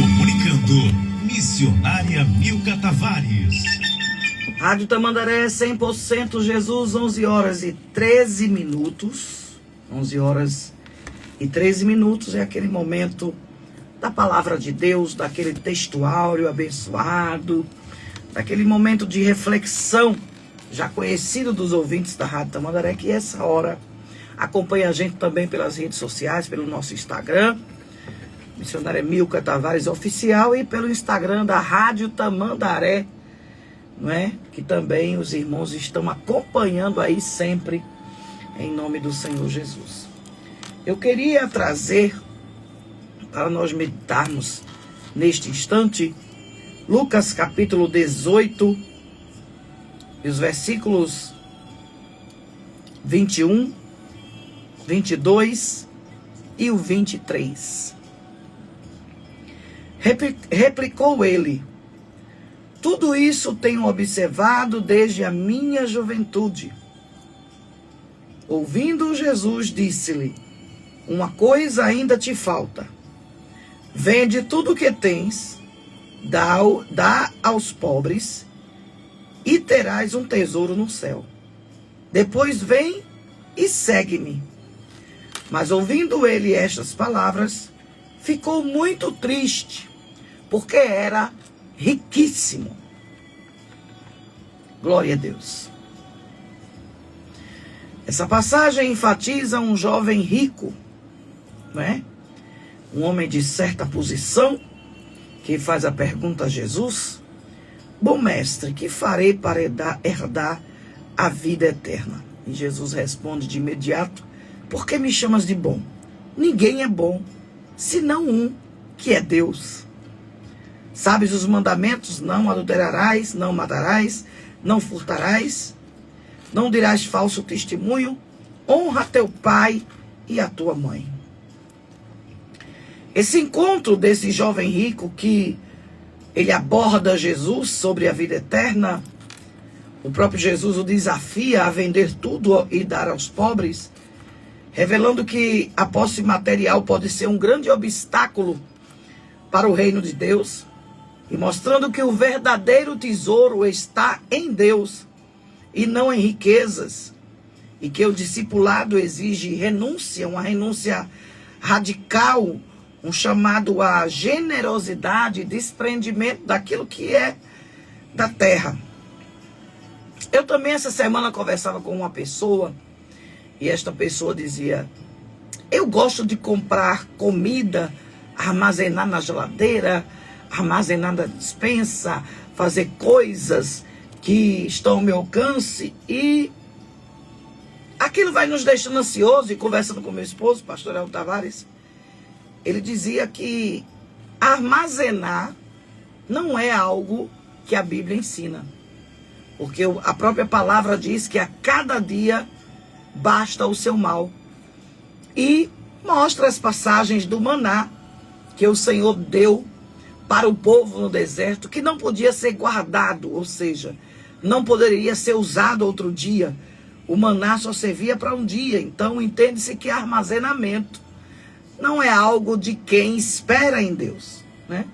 Comunicando, missionária Milka Tavares. Rádio Tamandaré 100% Jesus, 11 horas e 13 minutos. 11 horas e 13 minutos é aquele momento da palavra de Deus, daquele textuário abençoado, daquele momento de reflexão, já conhecido dos ouvintes da Rádio Tamandaré, que essa hora acompanha a gente também pelas redes sociais, pelo nosso Instagram, missionária Milka Tavares Oficial, e pelo Instagram da Rádio Tamandaré, não é? Que também os irmãos estão acompanhando aí sempre, em nome do Senhor Jesus. Eu queria trazer, para nós meditarmos neste instante, Lucas capítulo 18, e os versículos 21, 22 e o 23. Replicou ele: tudo isso tenho observado desde a minha juventude. Ouvindo Jesus, disse-lhe: uma coisa ainda te falta. Vende tudo o que tens, dá aos pobres, e terás um tesouro no céu. Depois vem e segue-me. Mas ouvindo ele estas palavras, ficou muito triste, porque era riquíssimo. Glória a Deus. Essa passagem enfatiza um jovem rico, não é? Um homem de certa posição, que faz a pergunta a Jesus: bom mestre, que farei para herdar a vida eterna? E Jesus responde de imediato: por que me chamas de bom? Ninguém é bom, senão um, que é Deus. Sabes os mandamentos? Não adulterarás, não matarás, não furtarás, não dirás falso testemunho, honra teu pai e a tua mãe. Esse encontro desse jovem rico, que ele aborda Jesus sobre a vida eterna, o próprio Jesus o desafia a vender tudo e dar aos pobres, revelando que a posse material pode ser um grande obstáculo para o reino de Deus, e mostrando que o verdadeiro tesouro está em Deus e não em riquezas, e que o discipulado exige renúncia, uma renúncia radical, um chamado à generosidade, desprendimento daquilo que é da terra. Eu também essa semana conversava com uma pessoa, e esta pessoa dizia: eu gosto de comprar comida, armazenar na geladeira, armazenar na despensa, fazer coisas que estão ao meu alcance, e aquilo vai nos deixando ansioso. E conversando com meu esposo, pastor Elton Tavares, ele dizia que armazenar não é algo que a Bíblia ensina, porque a própria palavra diz que a cada dia basta o seu mal, e mostra as passagens do maná que o Senhor deu para o povo no deserto, que não podia ser guardado, ou seja, não poderia ser usado outro dia. O maná só servia para um dia. Então entende-se que armazenamento não é algo de quem espera em Deus, né?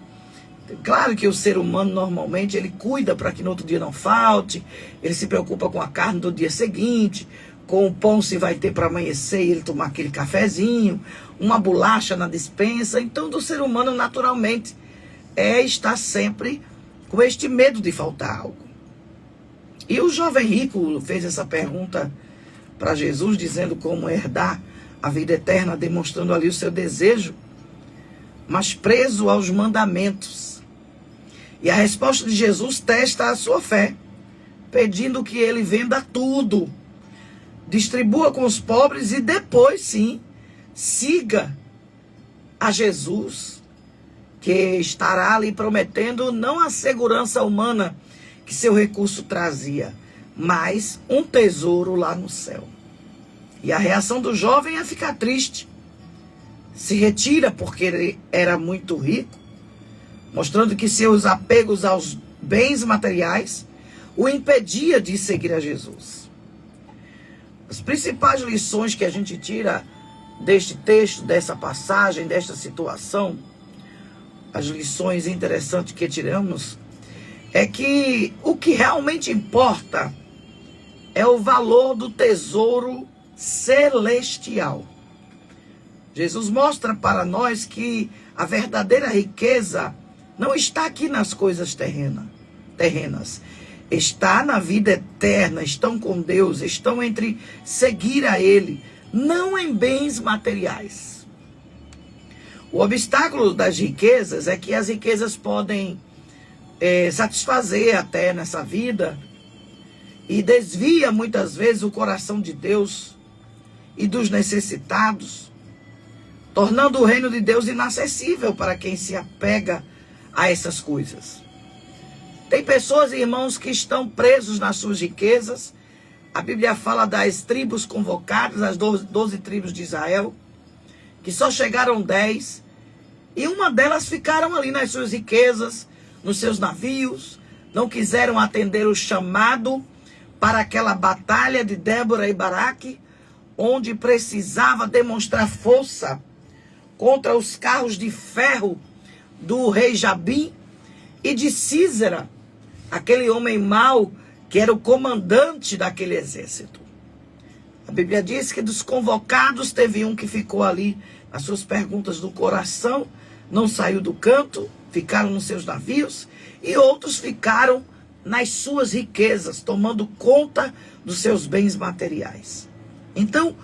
Claro que o ser humano normalmente ele cuida para que no outro dia não falte, ele se preocupa com a carne do dia seguinte, com o pão se vai ter para amanhecer e ele tomar aquele cafezinho, uma bolacha na despensa. Então do ser humano naturalmente estar sempre com este medo de faltar algo. E o jovem rico fez essa pergunta para Jesus, dizendo como herdar a vida eterna, demonstrando ali o seu desejo, mas preso aos mandamentos. E a resposta de Jesus testa a sua fé, pedindo que ele venda tudo, distribua com os pobres e depois sim, siga a Jesus, que estará ali prometendo não a segurança humana que seu recurso trazia, mas um tesouro lá no céu. E a reação do jovem é ficar triste. Se retira porque ele era muito rico, mostrando que seus apegos aos bens materiais o impedia de seguir a Jesus. As principais lições que a gente tira deste texto, dessa passagem, desta situação, as lições interessantes que tiramos, é que o que realmente importa é o valor do tesouro celestial. Jesus mostra para nós que a verdadeira riqueza não está aqui nas coisas terrenas. Está na vida eterna, estão com Deus, estão entre seguir a Ele, não em bens materiais. O obstáculo das riquezas é que as riquezas podem satisfazer até nessa vida e desvia muitas vezes o coração de Deus e dos necessitados, tornando o reino de Deus inacessível para quem se apega a essas coisas. Tem pessoas, irmãos, que estão presos nas suas riquezas. A Bíblia fala das tribos convocadas, as 12 tribos de Israel, que só chegaram 10, e uma delas ficaram ali nas suas riquezas, nos seus navios, não quiseram atender o chamado para aquela batalha de Débora e Baraque, onde precisava demonstrar força contra os carros de ferro do rei Jabim e de Sísera, aquele homem mau que era o comandante daquele exército. A Bíblia diz que dos convocados teve um que ficou ali nas suas perguntas do coração, não saiu do canto, ficaram nos seus navios, e outros ficaram nas suas riquezas, tomando conta dos seus bens materiais. Então,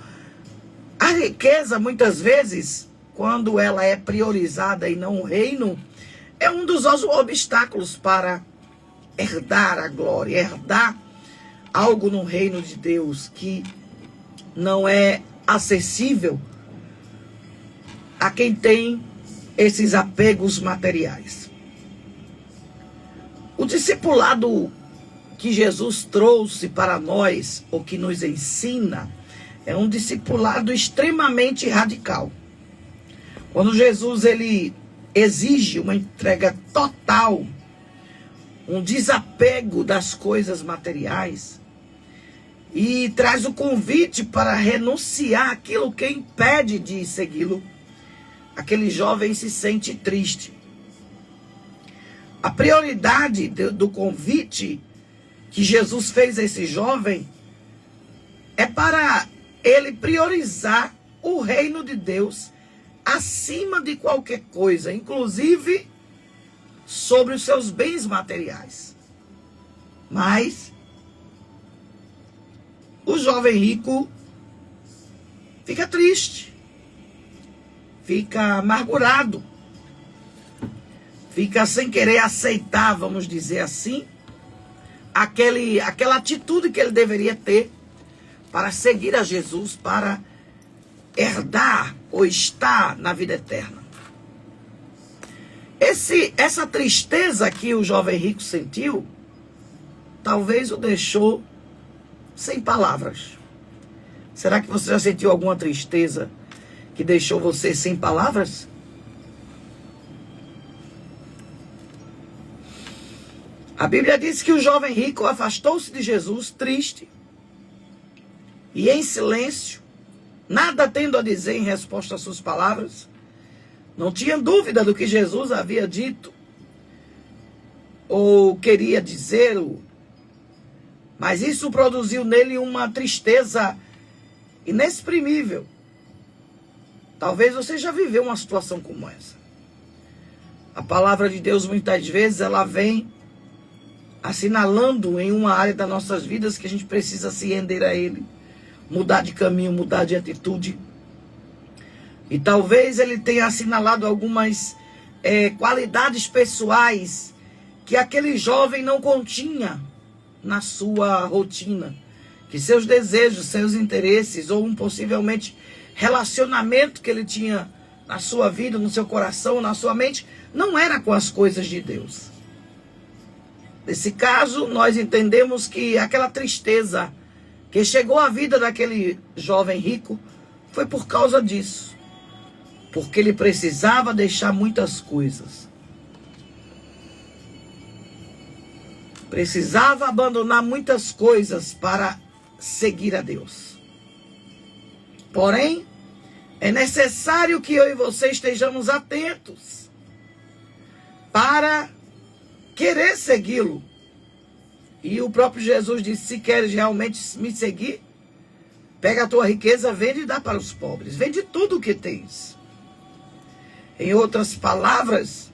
a riqueza, muitas vezes, quando ela é priorizada e não o reino, é um dos obstáculos para herdar a glória, herdar algo no reino de Deus que não é acessível a quem tem esses apegos materiais. O discipulado que Jesus trouxe para nós, ou que nos ensina, é um discipulado extremamente radical. Quando Jesus ele exige uma entrega total, um desapego das coisas materiais, e traz o convite para renunciar aquilo que impede de segui-lo, aquele jovem se sente triste. A prioridade do convite que Jesus fez a esse jovem é para ele priorizar o reino de Deus acima de qualquer coisa, inclusive sobre os seus bens materiais. Mas o jovem rico fica triste, fica amargurado, fica sem querer aceitar, vamos dizer assim, aquela atitude que ele deveria ter para seguir a Jesus, para herdar ou estar na vida eterna. Essa tristeza que o jovem rico sentiu, talvez o deixou sem palavras. Será que você já sentiu alguma tristeza que deixou você sem palavras? A Bíblia diz que o jovem rico afastou-se de Jesus triste e em silêncio, nada tendo a dizer em resposta às suas palavras. Não tinha dúvida do que Jesus havia dito ou queria dizer, mas isso produziu nele uma tristeza inexprimível. Talvez você já viveu uma situação como essa. A palavra de Deus muitas vezes ela vem assinalando em uma área das nossas vidas que a gente precisa se render a Ele, mudar de caminho, mudar de atitude. E talvez ele tenha assinalado algumas qualidades pessoais que aquele jovem não continha na sua rotina, que seus desejos, seus interesses ou possivelmente relacionamento que ele tinha na sua vida, no seu coração, na sua mente, não era com as coisas de Deus. Nesse caso, nós entendemos que aquela tristeza que chegou à vida daquele jovem rico foi por causa disso. Porque ele precisava deixar muitas coisas. Precisava abandonar muitas coisas para seguir a Deus. Porém, é necessário que eu e você estejamos atentos para querer segui-lo. E o próprio Jesus disse: se queres realmente me seguir, pega a tua riqueza, vende e dá para os pobres. Vende tudo o que tens. Em outras palavras,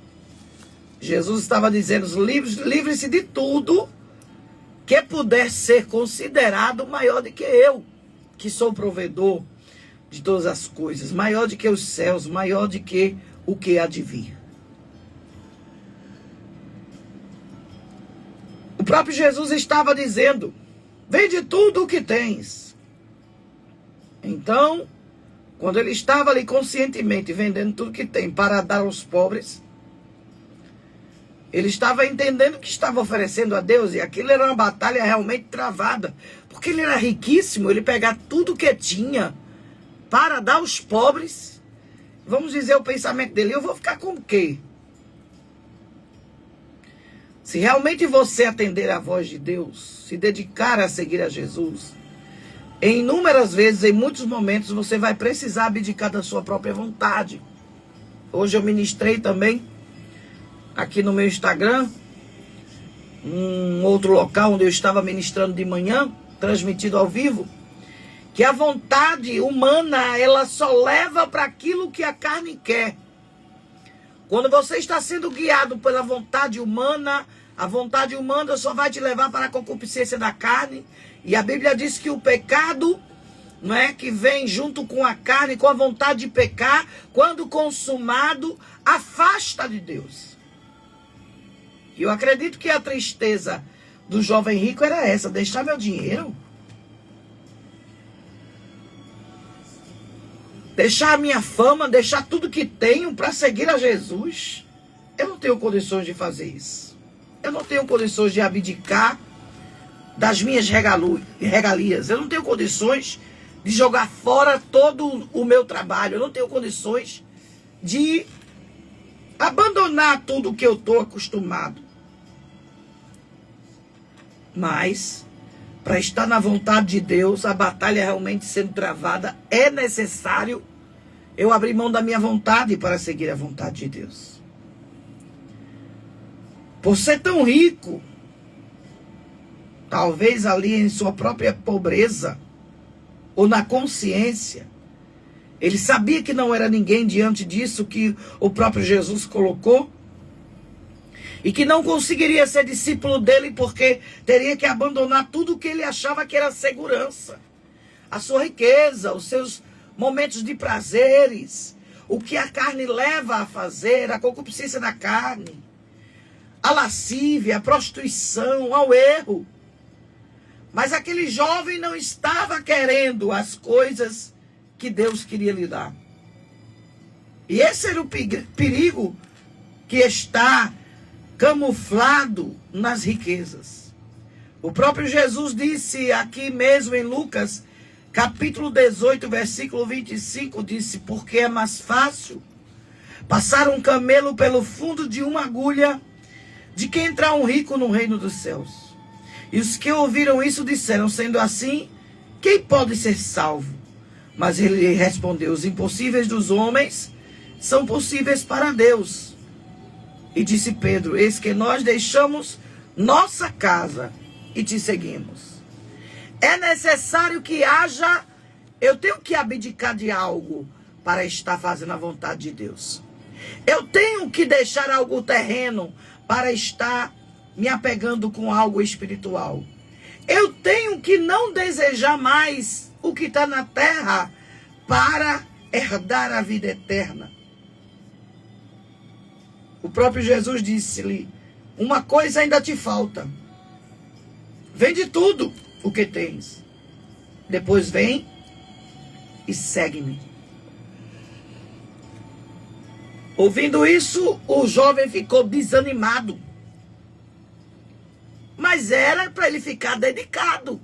Jesus estava dizendo: livre-se de tudo que puder ser considerado maior do que eu, que sou provedor de todas as coisas, maior do que os céus, maior do que o que há de vir. O próprio Jesus estava dizendo: vende tudo o que tens. Então, quando ele estava ali conscientemente vendendo tudo que tem para dar aos pobres, ele estava entendendo o que estava oferecendo a Deus, e aquilo era uma batalha realmente travada, porque ele era riquíssimo. Ele pegar tudo que tinha para dar aos pobres, vamos dizer o pensamento dele: eu vou ficar com o quê? Se realmente você atender à voz de Deus, se dedicar a seguir a Jesus, em inúmeras vezes, em muitos momentos, você vai precisar abdicar da sua própria vontade. Hoje eu ministrei também aqui no meu Instagram, um outro local onde eu estava ministrando de manhã, transmitido ao vivo, que a vontade humana, ela só leva para aquilo que a carne quer. Quando você está sendo guiado pela vontade humana, a vontade humana só vai te levar para a concupiscência da carne. E a Bíblia diz que o pecado, não é, que vem junto com a carne, com a vontade de pecar, quando consumado, afasta de Deus. E eu acredito que a tristeza do jovem rico era essa: deixar meu dinheiro, deixar a minha fama, deixar tudo que tenho para seguir a Jesus. Eu não tenho condições de fazer isso. Eu não tenho condições de abdicar das minhas regalias. Eu não tenho condições de jogar fora todo o meu trabalho. Eu não tenho condições de abandonar tudo o que eu estou acostumado. Mas, para estar na vontade de Deus, a batalha realmente sendo travada, é necessário eu abrir mão da minha vontade para seguir a vontade de Deus. Por ser tão rico, talvez ali em sua própria pobreza, ou na consciência, ele sabia que não era ninguém diante disso que o próprio Jesus colocou, e que não conseguiria ser discípulo dele porque teria que abandonar tudo o que ele achava que era segurança, a sua riqueza, os seus momentos de prazeres, o que a carne leva a fazer, a concupiscência da carne, a lascívia, a prostituição, ao erro. Mas aquele jovem não estava querendo as coisas que Deus queria lhe dar. E esse era o perigo que está camuflado nas riquezas. O próprio Jesus disse aqui mesmo em Lucas, capítulo 18, versículo 25, disse: porque é mais fácil passar um camelo pelo fundo de uma agulha de que entrar um rico no reino dos céus. E os que ouviram isso disseram: sendo assim, quem pode ser salvo? Mas ele respondeu: os impossíveis dos homens são possíveis para Deus. E disse Pedro: eis que nós deixamos nossa casa e te seguimos. É necessário que haja, eu tenho que abdicar de algo para estar fazendo a vontade de Deus. Eu tenho que deixar algo terreno para estar me apegando com algo espiritual. Eu tenho que não desejar mais o que está na terra para herdar a vida eterna. O próprio Jesus disse-lhe: uma coisa ainda te falta. Vende tudo o que tens. Depois vem e segue-me. Ouvindo isso, o jovem ficou desanimado. Mas era para ele ficar dedicado.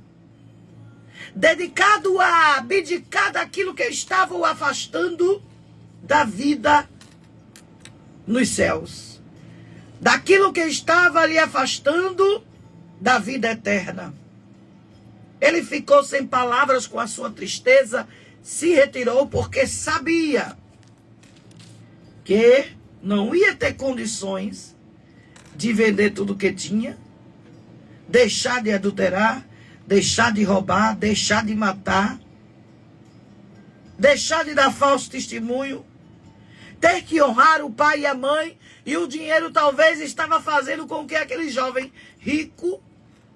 Dedicado a abdicar daquilo que estava o afastando da vida nos céus. Daquilo que estava lhe afastando da vida eterna. Ele ficou sem palavras com a sua tristeza, se retirou porque sabia que não ia ter condições de vender tudo que tinha, deixar de adulterar, deixar de roubar, deixar de matar, deixar de dar falso testemunho, ter que honrar o pai e a mãe, e o dinheiro talvez estava fazendo com que aquele jovem rico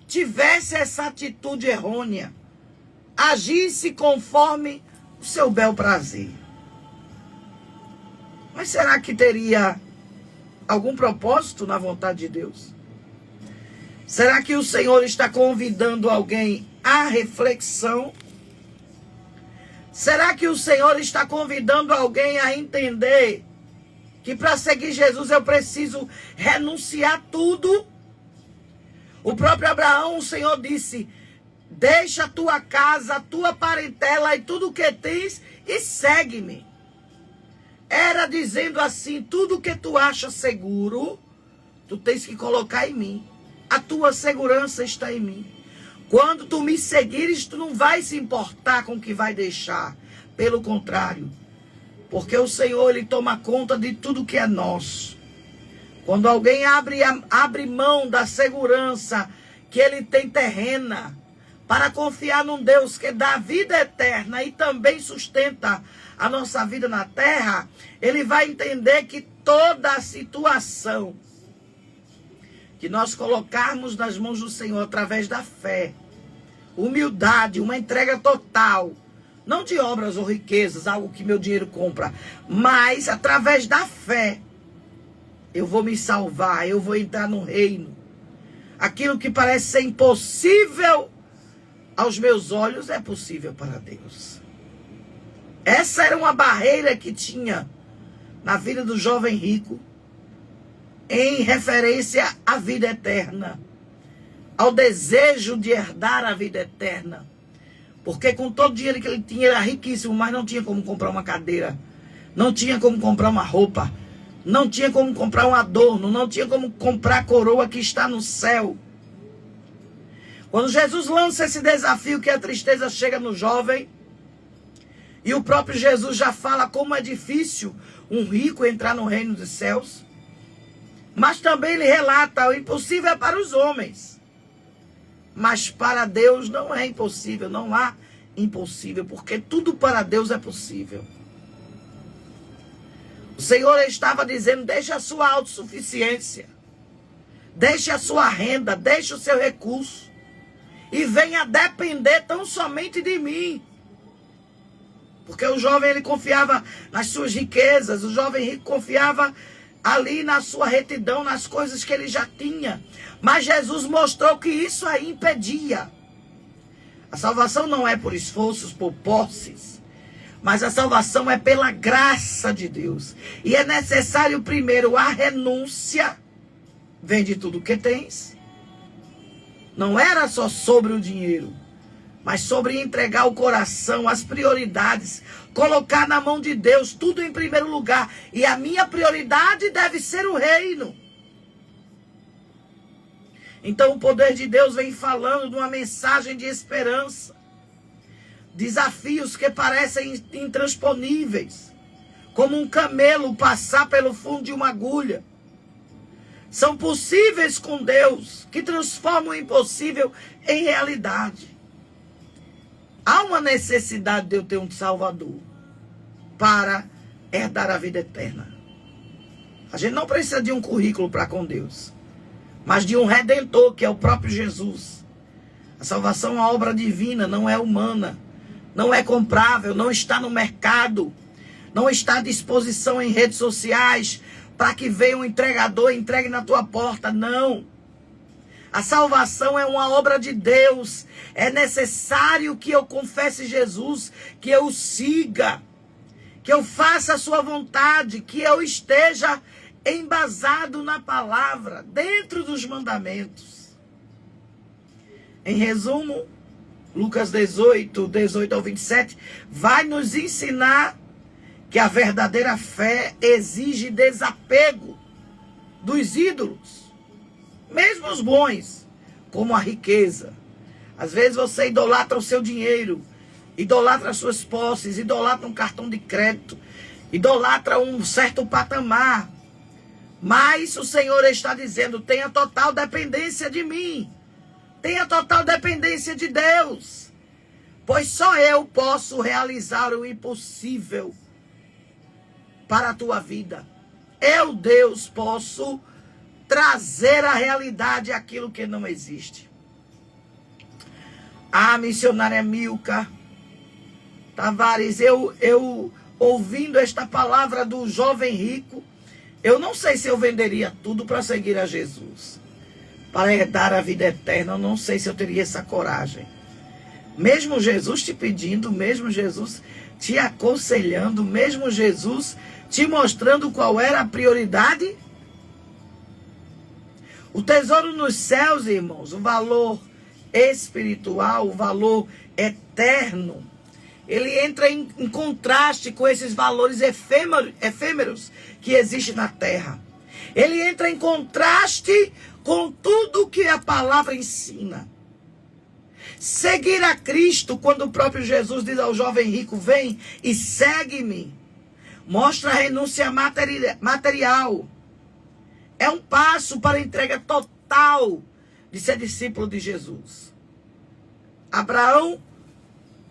tivesse essa atitude errônea, agisse conforme o seu bel prazer. Mas será que teria algum propósito na vontade de Deus? Será que o Senhor está convidando alguém à reflexão? Será que o Senhor está convidando alguém a entender que para seguir Jesus eu preciso renunciar tudo? O próprio Abraão, o Senhor disse: deixa a tua casa, a tua parentela e tudo o que tens e segue-me. Era dizendo assim: tudo que tu achas seguro, tu tens que colocar em mim. A tua segurança está em mim. Quando tu me seguires, tu não vai se importar com o que vai deixar. Pelo contrário, porque o Senhor, Ele toma conta de tudo que é nosso. Quando alguém abre mão da segurança que ele tem terrena, para confiar num Deus que dá vida eterna e também sustenta a nossa vida na terra, ele vai entender que toda a situação que nós colocarmos nas mãos do Senhor através da fé, humildade, uma entrega total, não de obras ou riquezas, algo que meu dinheiro compra, mas através da fé, eu vou me salvar, eu vou entrar no reino. Aquilo que parece ser impossível aos meus olhos é possível para Deus. Essa era uma barreira que tinha na vida do jovem rico, em referência à vida eterna, ao desejo de herdar a vida eterna. Porque com todo o dinheiro que ele tinha, era riquíssimo, mas não tinha como comprar uma cadeira, não tinha como comprar uma roupa, não tinha como comprar um adorno, não tinha como comprar a coroa que está no céu. Quando Jesus lança esse desafio que a tristeza chega no jovem, e o próprio Jesus já fala como é difícil um rico entrar no reino dos céus, mas também ele relata: o impossível é para os homens, mas para Deus não é impossível, não há impossível, porque tudo para Deus é possível. O Senhor estava dizendo: deixe a sua autossuficiência, deixe a sua renda, deixe o seu recurso e venha depender tão somente de mim. Porque o jovem, ele confiava nas suas riquezas, o jovem rico confiava ali na sua retidão, nas coisas que ele já tinha. Mas Jesus mostrou que isso aí impedia. A salvação não é por esforços, por posses, mas a salvação é pela graça de Deus. E é necessário primeiro a renúncia. Vende tudo o que tens. Não era só sobre o dinheiro, mas sobre entregar o coração, as prioridades, colocar na mão de Deus tudo em primeiro lugar. E a minha prioridade deve ser o reino. Então o poder de Deus vem falando de uma mensagem de esperança. Desafios que parecem intransponíveis, como um camelo passar pelo fundo de uma agulha, são possíveis com Deus, que transforma o impossível em realidade. Há uma necessidade de eu ter um Salvador para herdar a vida eterna. A gente não precisa de um currículo para com Deus, mas de um Redentor, que é o próprio Jesus. A salvação é uma obra divina, não é humana, não é comprável, não está no mercado, não está à disposição em redes sociais para que venha um entregador e entregue na tua porta, não. A salvação é uma obra de Deus. É necessário que eu confesse Jesus, que eu o siga, que eu faça a sua vontade, que eu esteja embasado na palavra, dentro dos mandamentos. Em resumo, Lucas 18 ao 27, vai nos ensinar que a verdadeira fé exige desapego dos ídolos, mesmo os bons, como a riqueza. Às vezes você idolatra o seu dinheiro, idolatra as suas posses, idolatra um cartão de crédito, idolatra um certo patamar. Mas o Senhor está dizendo, tenha total dependência de mim. Tenha total dependência de Deus. Pois só eu posso realizar o impossível para a tua vida. Eu, Deus, posso trazer à realidade aquilo que não existe. A missionária Milka Tavares, eu ouvindo esta palavra do jovem rico, eu não sei se eu venderia tudo para seguir a Jesus, para herdar a vida eterna. Eu não sei se eu teria essa coragem. Mesmo Jesus te pedindo, mesmo Jesus te aconselhando, mesmo Jesus te mostrando qual era a prioridade. O tesouro nos céus, irmãos, o valor espiritual, o valor eterno, ele entra em contraste com esses valores efêmeros que existem na terra. Ele entra em contraste com tudo que a palavra ensina. Seguir a Cristo, quando o próprio Jesus diz ao jovem rico, vem e segue-me, mostra a renúncia material. É um passo para a entrega total de ser discípulo de Jesus. Abraão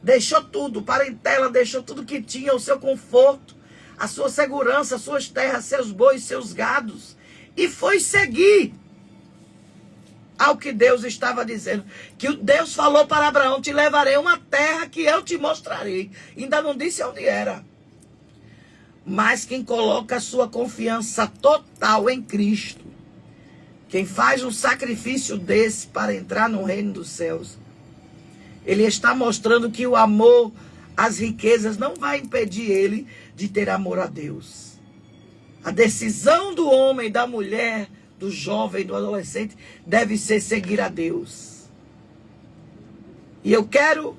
deixou tudo, parentela, deixou tudo que tinha, o seu conforto, a sua segurança, as suas terras, seus bois, seus gados, e foi seguir ao que Deus estava dizendo. Que Deus falou para Abraão, te levarei a uma terra que eu te mostrarei. Ainda não disse onde era. Mas quem coloca a sua confiança total em Cristo, quem faz um sacrifício desse para entrar no reino dos céus, ele está mostrando que o amor às riquezas não vai impedir ele de ter amor a Deus. A decisão do homem, da mulher, do jovem, do adolescente, deve ser seguir a Deus. E eu quero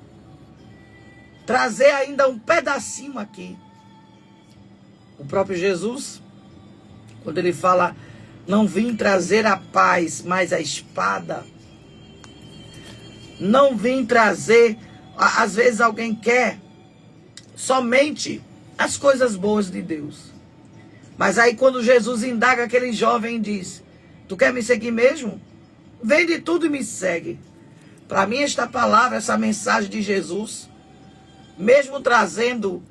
trazer ainda um pedacinho aqui. O próprio Jesus, quando ele fala, não vim trazer a paz, mas a espada. Não vim trazer, às vezes alguém quer somente as coisas boas de Deus. Mas aí quando Jesus indaga aquele jovem e diz, tu quer me seguir mesmo? Vende tudo e me segue. Para mim esta palavra, essa mensagem de Jesus, mesmo trazendo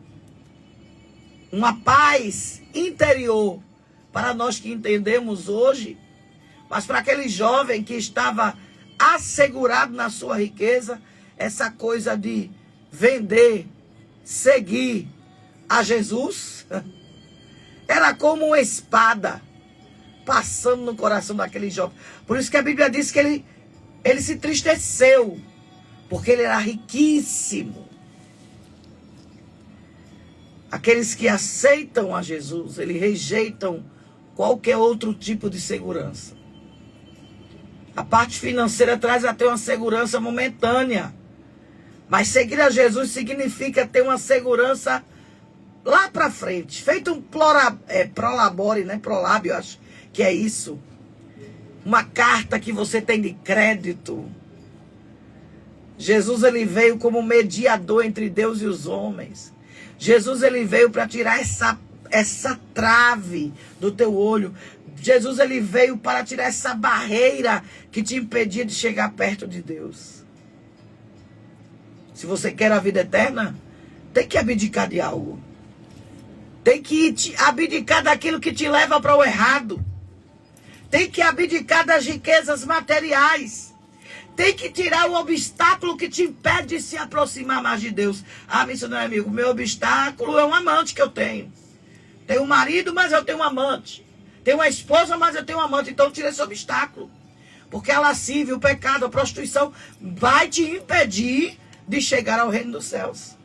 uma paz interior para nós que entendemos hoje, mas para aquele jovem que estava assegurado na sua riqueza, essa coisa de vender, seguir a Jesus, era como uma espada passando no coração daquele jovem. Por isso que a Bíblia diz que ele se entristeceu, porque ele era riquíssimo. Aqueles que aceitam a Jesus, eles rejeitam qualquer outro tipo de segurança. A parte financeira traz até uma segurança momentânea. Mas seguir a Jesus significa ter uma segurança lá para frente. Feito um prolabore, né? Prolábio, acho que é isso. Uma carta que você tem de crédito. Jesus, ele veio como mediador entre Deus e os homens. Jesus, ele veio para tirar essa trave do teu olho. Jesus, ele veio para tirar essa barreira que te impedia de chegar perto de Deus. Se você quer a vida eterna, tem que abdicar de algo. Tem que abdicar daquilo que te leva para o errado. Tem que abdicar das riquezas materiais. Tem que tirar o obstáculo que te impede de se aproximar mais de Deus. Ah, missionário amigo, meu obstáculo é um amante que eu tenho. Tenho um marido, mas eu tenho um amante. Tenho uma esposa, mas eu tenho um amante. Então tira esse obstáculo. Porque a lascívia, o pecado, a prostituição vai te impedir de chegar ao reino dos céus.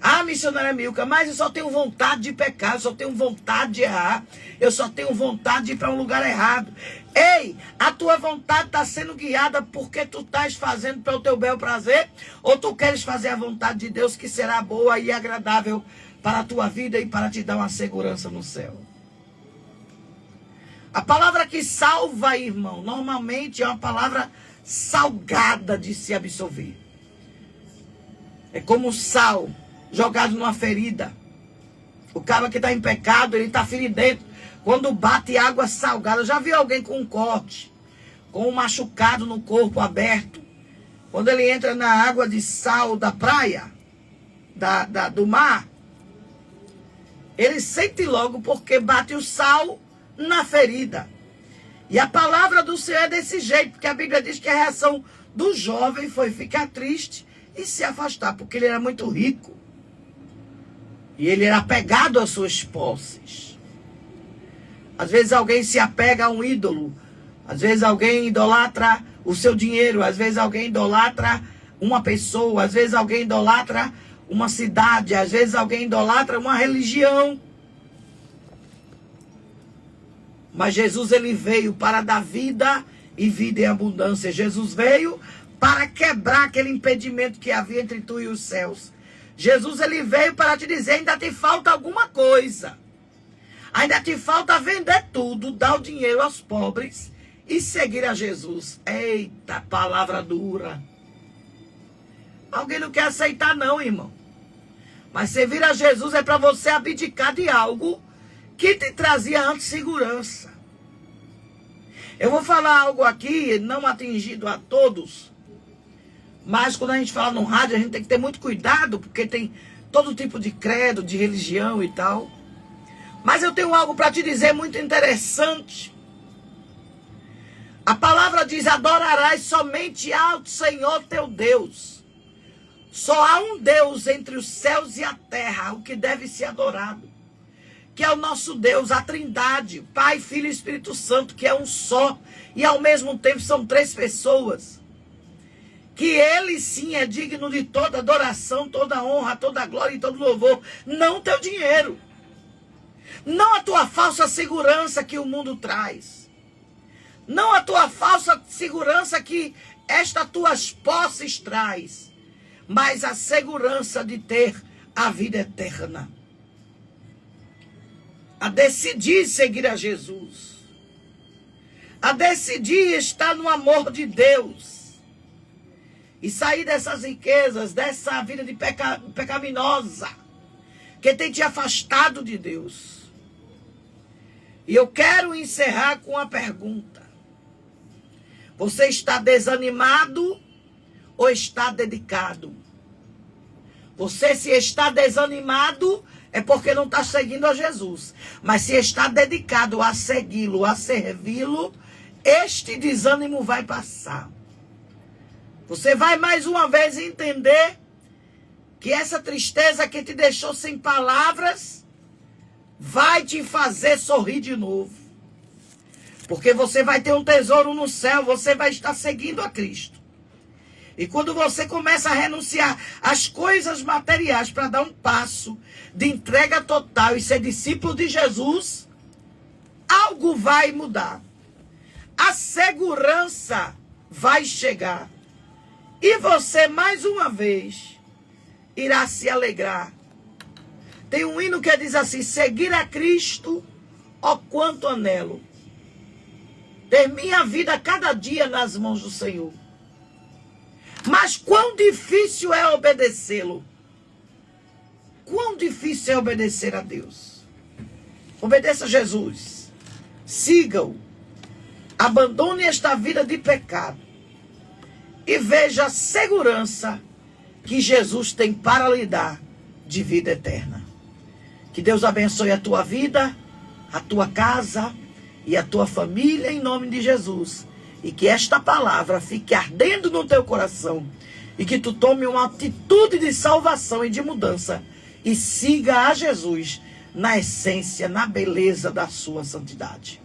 Ah, missionária Milka, mas eu só tenho vontade de pecar, eu só tenho vontade de errar, eu só tenho vontade de ir para um lugar errado. Ei, a tua vontade está sendo guiada porque tu estás fazendo para o teu bel prazer, ou tu queres fazer a vontade de Deus que será boa e agradável para a tua vida e para te dar uma segurança no céu? A palavra que salva, irmão, normalmente é uma palavra salgada de se absorver. É como sal jogado numa ferida. O cara que está em pecado, ele está feridento. Quando bate água salgada, já viu alguém com um corte, com um machucado no corpo aberto? Quando ele entra na água de sal da praia, do mar, ele sente logo porque bate o sal na ferida. E a palavra do Senhor é desse jeito, porque a Bíblia diz que a reação do jovem foi ficar triste e se afastar, porque ele era muito rico. E ele era apegado às suas posses. Às vezes alguém se apega a um ídolo. Às vezes alguém idolatra o seu dinheiro. Às vezes alguém idolatra uma pessoa. Às vezes alguém idolatra uma cidade. Às vezes alguém idolatra uma religião. Mas Jesus, ele veio para dar vida e vida em abundância. Jesus veio para quebrar aquele impedimento que havia entre tu e os céus. Jesus, ele veio para te dizer, ainda te falta alguma coisa. Ainda te falta vender tudo, dar o dinheiro aos pobres e seguir a Jesus. Eita, palavra dura. Alguém não quer aceitar não, irmão. Mas servir a Jesus é para você abdicar de algo que te trazia antes segurança. Eu vou falar algo aqui, não atingido a todos. Mas quando a gente fala no rádio, a gente tem que ter muito cuidado, porque tem todo tipo de credo, de religião e tal. Mas eu tenho algo para te dizer muito interessante. A palavra diz, adorarás somente ao Senhor teu Deus. Só há um Deus entre os céus e a terra, o que deve ser adorado. Que é o nosso Deus, a Trindade, Pai, Filho e Espírito Santo, que é um só. E ao mesmo tempo são três pessoas. Que ele sim é digno de toda adoração, toda honra, toda glória e todo louvor. Não teu dinheiro. Não a tua falsa segurança que o mundo traz. Não a tua falsa segurança que estas tuas posses traz. Mas a segurança de ter a vida eterna. A decidir seguir a Jesus. A decidir estar no amor de Deus. E sair dessas riquezas, dessa vida de pecaminosa, que tem te afastado de Deus. E eu quero encerrar com uma pergunta. Você está desanimado ou está dedicado? Você, se está desanimado, é porque não está seguindo a Jesus. Mas se está dedicado a segui-lo, a servi-lo, este desânimo vai passar. Você vai mais uma vez entender que essa tristeza que te deixou sem palavras vai te fazer sorrir de novo. Porque você vai ter um tesouro no céu, você vai estar seguindo a Cristo. E quando você começa a renunciar às coisas materiais para dar um passo de entrega total e ser discípulo de Jesus, algo vai mudar. A segurança vai chegar. E você, mais uma vez, irá se alegrar. Tem um hino que diz assim, seguir a Cristo, ó quanto anelo. Ter minha vida cada dia nas mãos do Senhor. Mas quão difícil é obedecê-lo. Quão difícil é obedecer a Deus. Obedeça a Jesus. Siga-o. Abandone esta vida de pecado. E veja a segurança que Jesus tem para lhe dar de vida eterna. Que Deus abençoe a tua vida, a tua casa e a tua família em nome de Jesus. E que esta palavra fique ardendo no teu coração. E que tu tome uma atitude de salvação e de mudança. E siga a Jesus na essência, na beleza da sua santidade.